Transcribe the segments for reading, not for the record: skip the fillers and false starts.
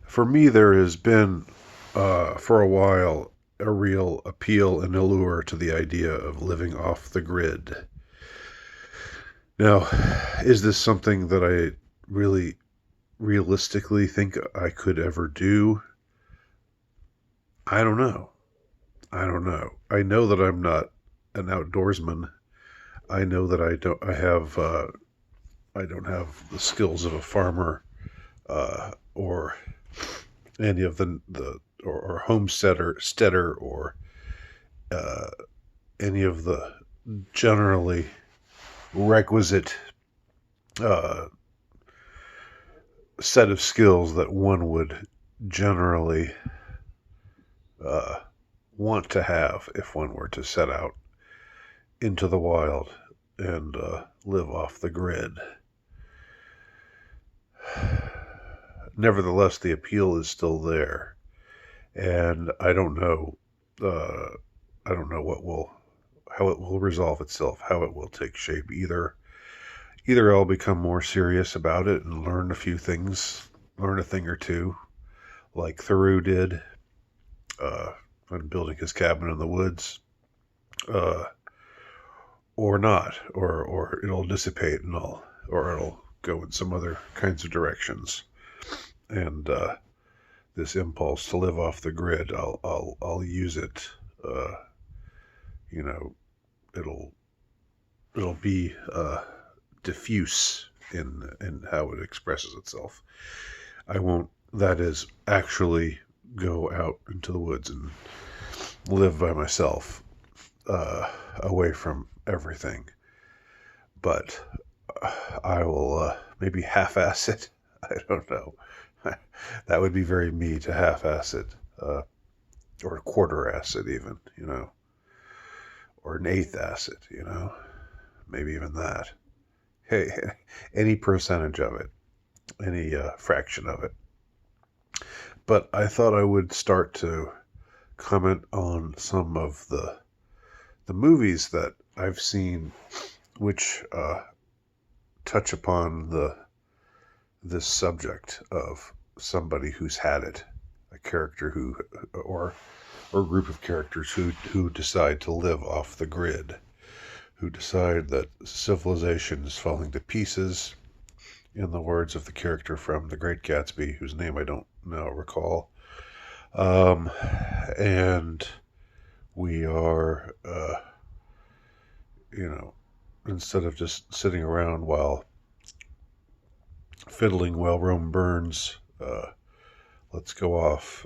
For me, there has been, for a while, a real appeal and allure to the idea of living off the grid. Now, is this something that I really realistically think I could ever do? I don't know. I don't know. I know that I'm not an outdoorsman. I know that I don't have the skills of a farmer, or any of or homesteader, steader, or uh, any of the generally requisite uh, set of skills that one would generally uh, want to have if one were to set out into the wild and live off the grid. Nevertheless, the appeal is still there, and I don't know. Uh, I don't know how it will resolve itself, how it will take shape. Either I'll become more serious about it and learn a few things, learn a thing or two, like Thoreau did uh, when building his cabin in the woods, uh, or not, or it'll dissipate or it'll go in some other kinds of directions. And this impulse to live off the grid, I'll use it. Uh, you know, it'll it'll be diffuse in how it expresses itself. I won't, that is, actually go out into the woods and live by myself, away from everything. But I will maybe half-ass it. I don't know. That would be very me to half-ass it, or quarter-ass it even, or an eighth-ass it. Maybe even that. Hey, any percentage of it, any fraction of it. But I thought I would start to comment on some of the movies that I've seen, which touch upon this subject of somebody who's had it, a character who, or a group of characters who decide to live off the grid, who decide that civilization is falling to pieces, in the words of the character from The Great Gatsby, whose name I don't now recall. Um, and we are, instead of just sitting around while fiddling while Rome burns, let's go off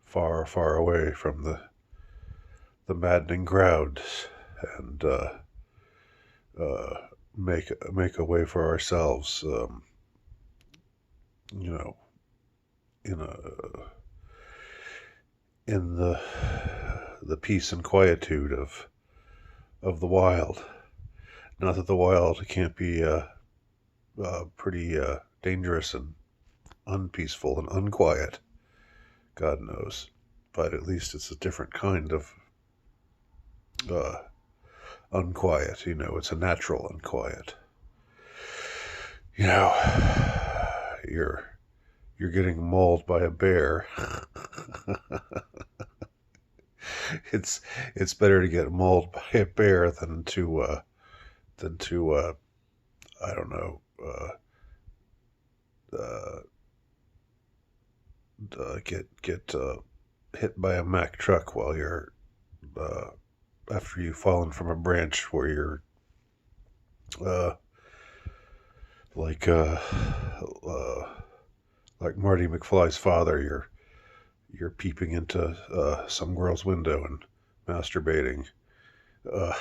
far, far away from the maddening crowds and uh, make a way for ourselves, you know, in a in the peace and quietude of the wild. Not that the wild can't be pretty dangerous and unpeaceful and unquiet. God knows, but at least it's a different kind of uh, unquiet. It's a natural unquiet. You know, you're you're getting mauled by a bear. it's it's better to get mauled by a bear than to I don't know, uh, get hit by a Mack truck while you're uh, after you've fallen from a branch where you're uh, like uh, uh, like Marty McFly's father. You're peeping into some girl's window and masturbating. Uh,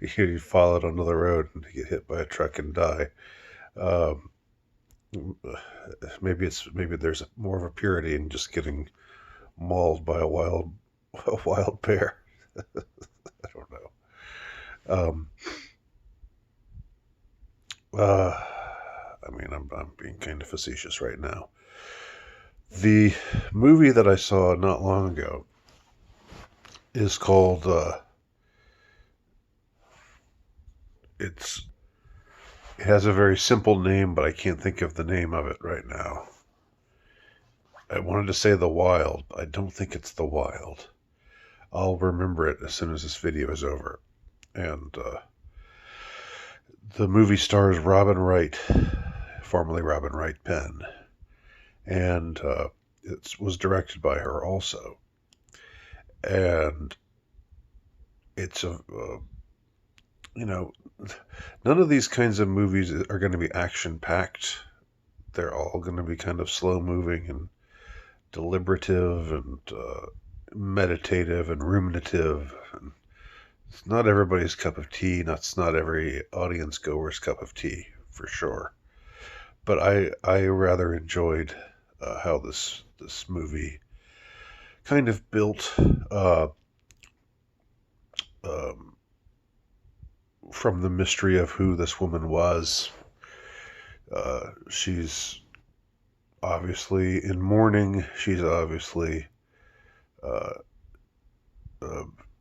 you fall out onto the road and get hit by a truck and die. Um, maybe there's more of a purity in just getting mauled by a wild bear. I don't know. Um, uh, I'm being kind of facetious right now. The movie that I saw not long ago is called. It's It has a very simple name, but I can't think of the name of it right now. I wanted to say The Wild, but I don't think it's The Wild. I'll remember it as soon as this video is over. And the movie stars Robin Wright, formerly Robin Wright Penn, and it was directed by her also. And it's none of these kinds of movies are going to be action packed. They're all going to be kind of slow moving and deliberative and meditative and ruminative. And it's not everybody's cup of tea. It's not every audience goer's cup of tea, for sure. But I rather enjoyed how this movie kind of built from the mystery of who this woman was. She's obviously in mourning. She's obviously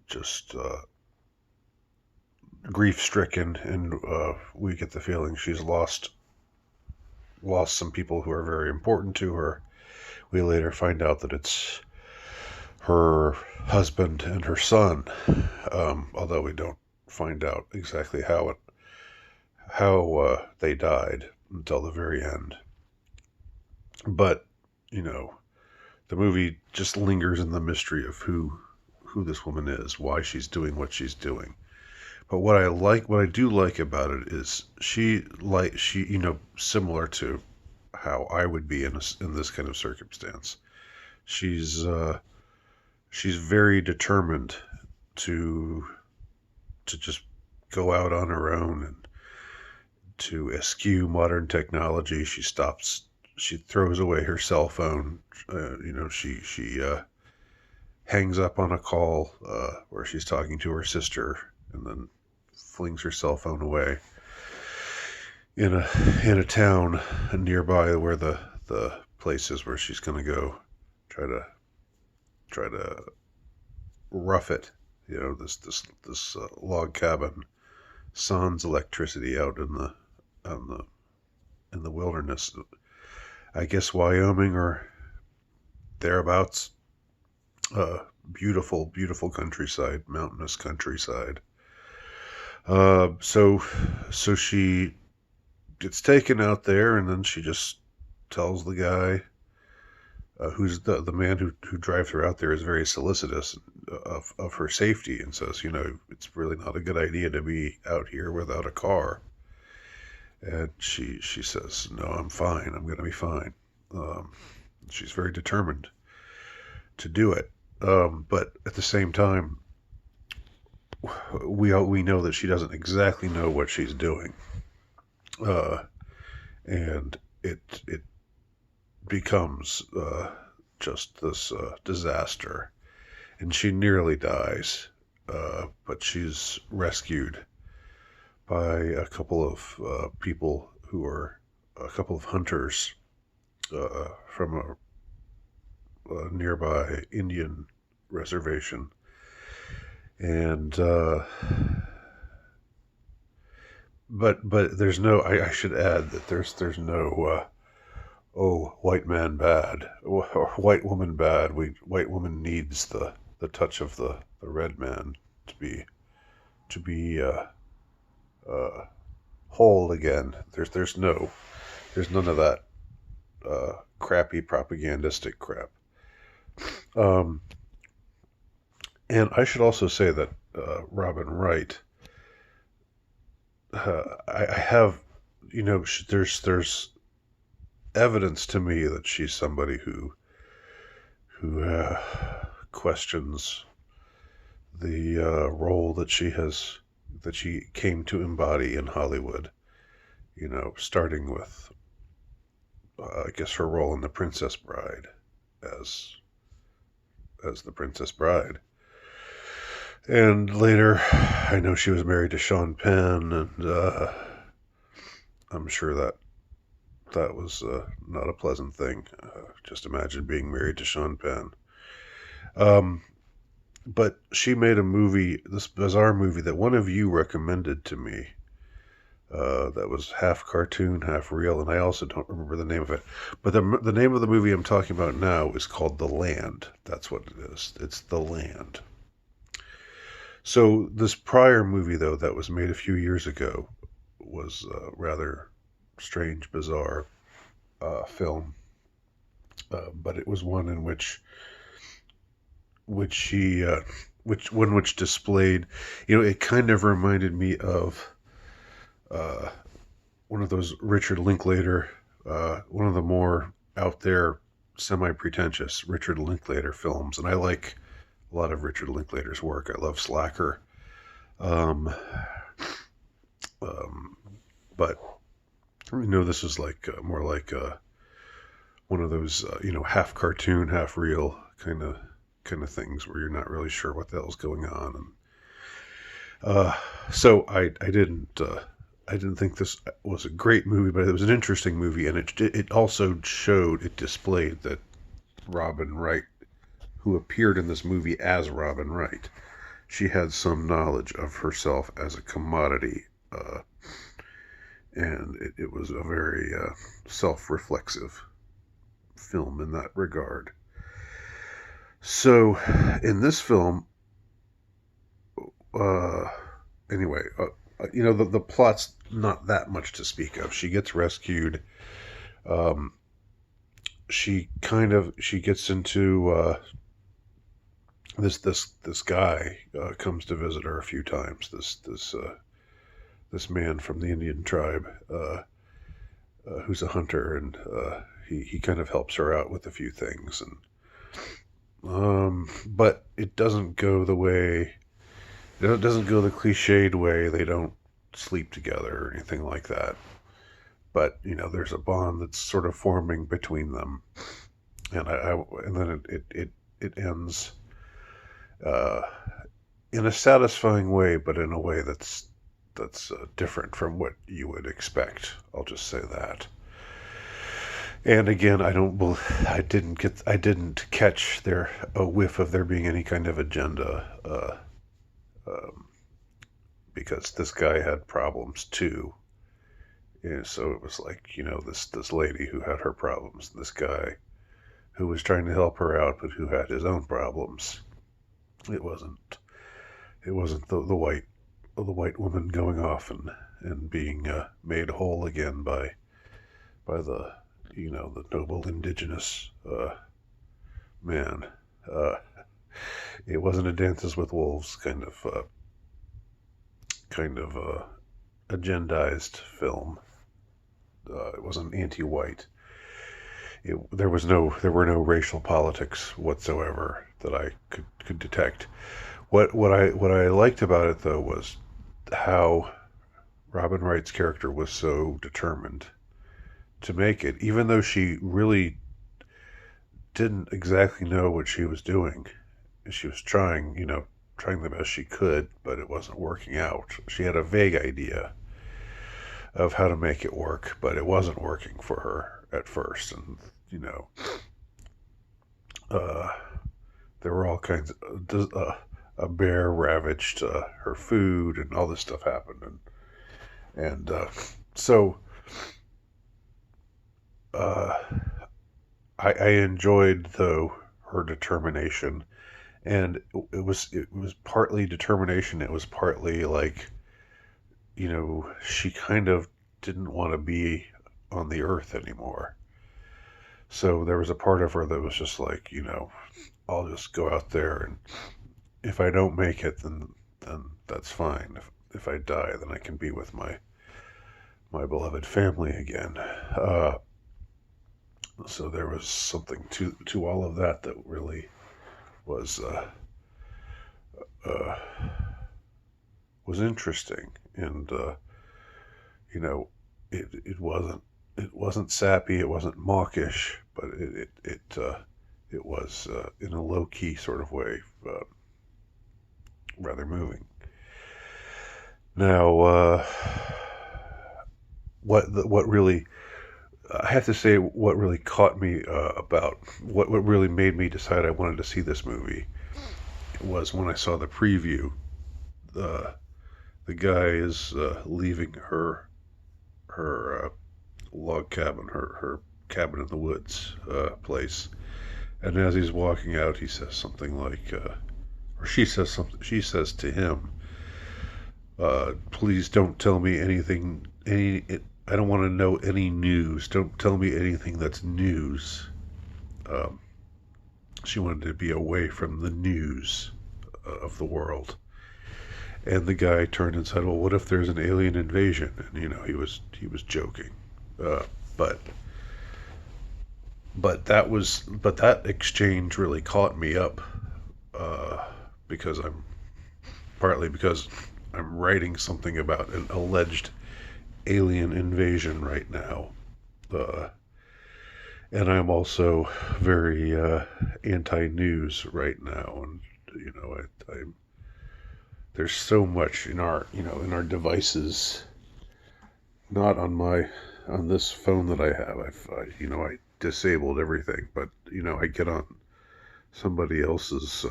just grief-stricken, and we get the feeling she's lost some people who are very important to her. We later find out that it's her husband and her son, although we don't find out exactly how they died until the very end. But the movie just lingers in the mystery of who this woman is, why she's doing what she's doing. But what I do like about it is she similar to how I would be in this kind of circumstance. She's very determined to just go out on her own and to eschew modern technology. She throws away her cell phone. She hangs up on a call where she's talking to her sister, and then flings her cell phone away in a town nearby where the place is where she's going to go try to rough it. This log cabin sans electricity out in the wilderness. I guess Wyoming or thereabouts. Beautiful, beautiful countryside, mountainous countryside. So she gets taken out there, and then she just tells the guy, who's the man who drives her out there, is very solicitous of her safety, and says, it's really not a good idea to be out here without a car. And she says, no, I'm fine. I'm going to be fine. She's very determined to do it. But at the same time, we know that she doesn't exactly know what she's doing. And it becomes just this disaster. And she nearly dies, but she's rescued by a couple of people who are a couple of hunters from a nearby Indian reservation. And but there's no, I should add that there's no white man bad or white woman bad. White woman needs the touch of the red man to be whole again. There's none of that crappy propagandistic crap. And I should also say that Robin Wright, I have, there's evidence to me that she's somebody who questions the role that she came to embody in Hollywood. Starting with, I guess, her role in The Princess Bride as the Princess Bride. And later, I know she was married to Sean Penn, and I'm sure that was not a pleasant thing. Just imagine being married to Sean Penn. But she made a movie, this bizarre movie that one of you recommended to me that was half cartoon, half real, and I also don't remember the name of it. But the name of the movie I'm talking about now is called The Land. That's what it is. It's The Land. So this prior movie, though, that was made a few years ago, was a rather strange, bizarre film. But it was one in which she which displayed, it kind of reminded me of uh, one of those Richard Linklater, one of the more out there, semi-pretentious Richard Linklater films, and I like a lot of Richard Linklater's work. I love Slacker, um, um, but this is like more like one of those half cartoon, half real kind of things where you're not really sure what the hell's going on, and so I didn't think this was a great movie, but it was an interesting movie, and it also it displayed that Robin Wright, who appeared in this movie as Robin Wright, she had some knowledge of herself as a commodity, and it was a very self-reflexive film in that regard. So, in this film, uh, anyway, the plot's not that much to speak of. She gets rescued. Um, she gets into this guy comes to visit her a few times. This man from the Indian tribe, who's a hunter, and he kind of helps her out with a few things, and but it doesn't go the way. It doesn't go the cliched way. They don't sleep together or anything like that. But there's a bond that's sort of forming between them, and then it ends uh, in a satisfying way, but in a way that's different from what you would expect. I'll just say that. And again, I didn't catch a whiff of there being any kind of agenda, um, because this guy had problems too. And so it was like, this lady who had her problems, this guy who was trying to help her out, but who had his own problems. It wasn't the white woman going off and being made whole again by the noble indigenous man. Uh, it wasn't a Dances with Wolves kind of agendized film. It wasn't anti-white. There were no racial politics whatsoever that I could detect. What I liked about it, though, was how Robin Wright's character was so determined to make it, even though she really didn't exactly know what she was doing. She was trying the best she could, but it wasn't working out. She had a vague idea of how to make it work, but it wasn't working for her at first. And, uh, there were all kinds of, a bear ravaged her food, and all this stuff happened. And so uh, I enjoyed, though, her determination. And it was partly determination. It was partly like, she kind of didn't want to be on the earth anymore. So there was a part of her that was just like, I'll just go out there, and if I don't make it, then that's fine. If I die, then I can be with my beloved family again. So there was something to all of that really was uh, was interesting, and it wasn't sappy, it wasn't mawkish, but it was in a low key sort of way, rather moving. Now, what really, I have to say, what really caught me about what really made me decide I wanted to see this movie was when I saw the preview. The guy is leaving her her log cabin, her cabin in the woods place. And as he's walking out, he says something like, or she says something. She says to him, "Please don't tell me anything. I don't want to know any news. Don't tell me anything that's news." Um, she wanted to be away from the news of the world. And the guy turned and said, "Well, what if there's an alien invasion?" And he was joking, uh, but that exchange really caught me up, uh, because I'm writing something about an alleged alien invasion right now, uh, and I'm also very anti-news right now, and I'm there's so much in our devices, not on this phone that I have. I disabled everything, but I get on somebody else's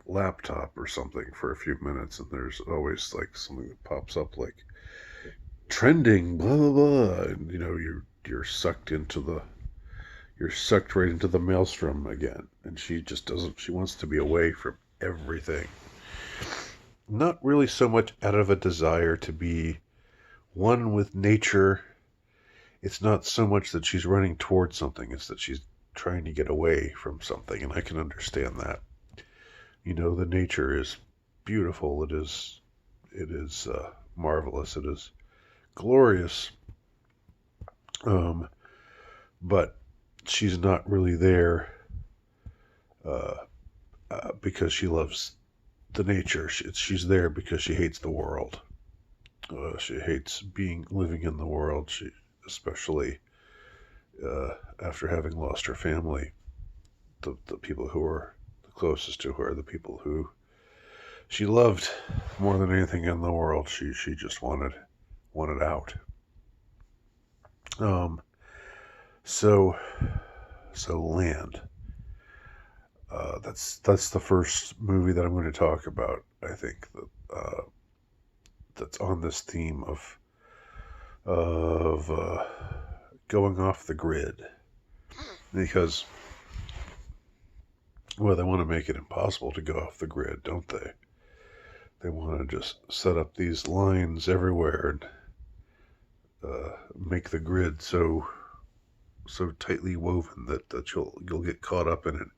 laptop or something for a few minutes, and there's always like something that pops up like trending blah blah blah, and you're sucked right into the maelstrom again. And she just doesn't. She wants to be away from everything. Not really so much out of a desire to be one with nature. It's not so much that she's running towards something, it's that she's trying to get away from something, and I can understand that. The nature is beautiful. It is marvelous. It is glorious. Um, but she's not really there uh, because she loves the nature. She's there because she hates the world. She hates living in the world. Especially after having lost her family, the people who are the closest to her, the people who she loved more than anything in the world. She just wanted out. Um, so Land. That's the first movie that I'm going to talk about. I think that's on this theme of going off the grid, because they want to make it impossible to go off the grid, don't they? They want to just set up these lines everywhere and make the grid so tightly woven that you'll get caught up in it.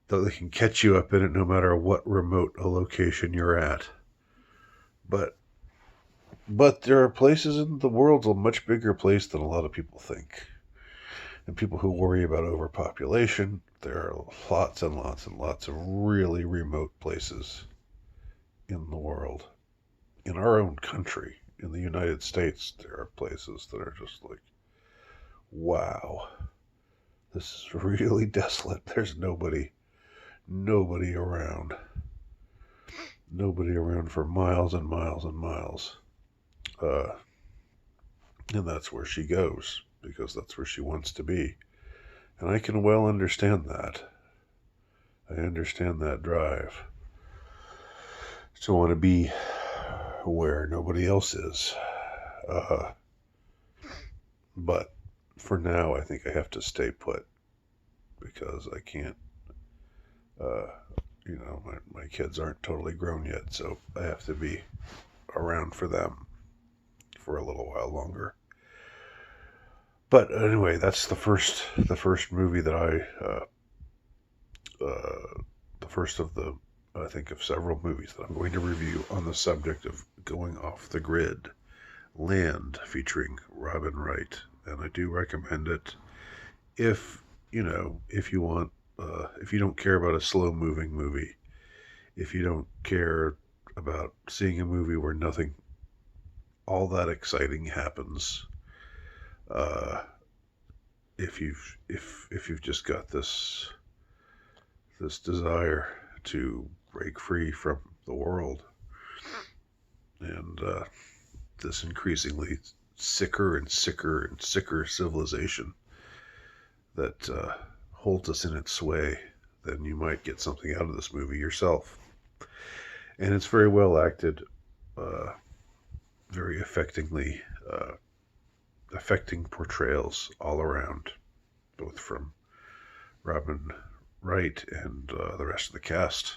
That they can catch you up in it no matter what remote a location you're at. But there are places in the world's a much bigger place than a lot of people think. And people who worry about overpopulation, there are lots and lots and lots of really remote places in the world. In our own country, in the United States, there are places that are just like, wow, this is really desolate. There's nobody around. Nobody around for miles and miles and miles. Uh, and that's where she goes, because that's where she wants to be. And I can well understand that. I understand that drive to want to be where nobody else is. Uh, but for now, I think I have to stay put, because I can't, uh, my kids aren't totally grown yet, so I have to be around for them for a little while longer. But anyway, that's the first movie that the first of the, I think, of several movies that I'm going to review on the subject of going off the grid. Land, featuring Robin Wright, and I do recommend it if if you want, if you don't care about a slow moving movie, if you don't care about seeing a movie where nothing all that exciting happens, uh, if you've just got this desire to break free from the world and this increasingly sicker and sicker and sicker civilization that holds us in its sway, then you might get something out of this movie yourself. And it's very well acted. Uh, very affecting portrayals all around, both from Robin Wright and the rest of the cast.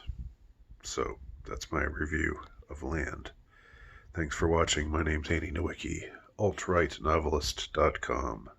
So that's my review of Land. Thanks for watching. My name's Andy Nowicki, altrightnovelist.com.